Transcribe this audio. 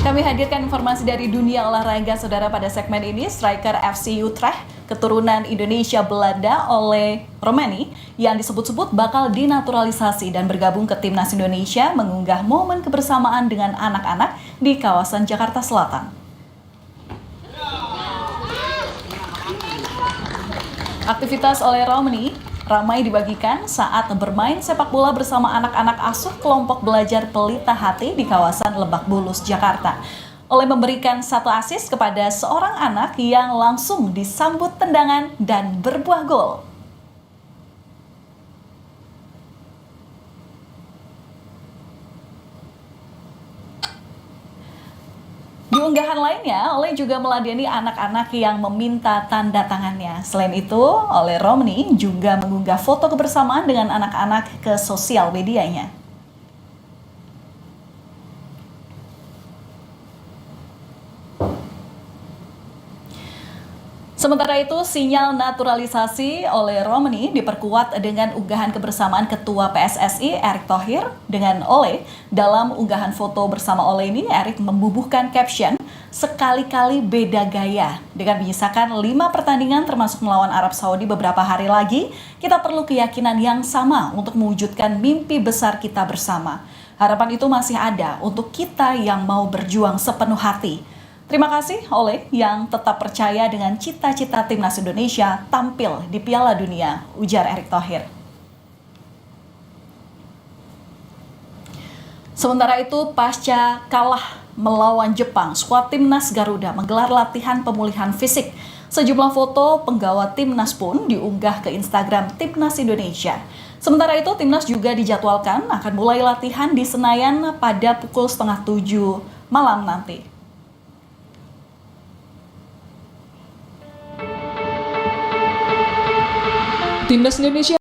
Kami hadirkan informasi dari dunia olahraga, saudara. Pada segmen ini, striker FC Utrecht, keturunan Indonesia Belanda oleh Romani, yang disebut-sebut bakal dinaturalisasi dan bergabung ke Timnas Indonesia, mengunggah momen kebersamaan dengan anak-anak di kawasan Jakarta Selatan. Aktivitas oleh Romani ramai dibagikan saat bermain sepak bola bersama anak-anak asuh kelompok belajar Pelita Hati di kawasan Lebak Bulus, Jakarta. Oleh memberikan satu assist kepada seorang anak yang langsung disambut tendangan dan berbuah gol. Di unggahan lainnya, Ole juga meladeni anak-anak yang meminta tanda tangannya. Selain itu, Ole Romani juga mengunggah foto kebersamaan dengan anak-anak ke sosial medianya. Sementara itu, sinyal naturalisasi oleh Romani diperkuat dengan unggahan kebersamaan Ketua PSSI Erick Thohir dengan Ole. Dalam unggahan foto bersama Ole ini, Erick membubuhkan caption, "Sekali-kali beda gaya." Dengan menyisakan 5 pertandingan termasuk melawan Arab Saudi beberapa hari lagi, kita perlu keyakinan yang sama untuk mewujudkan mimpi besar kita bersama. Harapan itu masih ada untuk kita yang mau berjuang sepenuh hati. Terima kasih Ole yang tetap percaya dengan cita-cita Timnas Indonesia tampil di Piala Dunia, ujar Erick Thohir. Sementara itu, pasca kalah melawan Jepang, skuad Timnas Garuda menggelar latihan pemulihan fisik. Sejumlah foto penggawa Timnas pun diunggah ke Instagram Timnas Indonesia. Sementara itu, Timnas juga dijadwalkan akan mulai latihan di Senayan pada pukul 6:30 malam nanti. Timnas Indonesia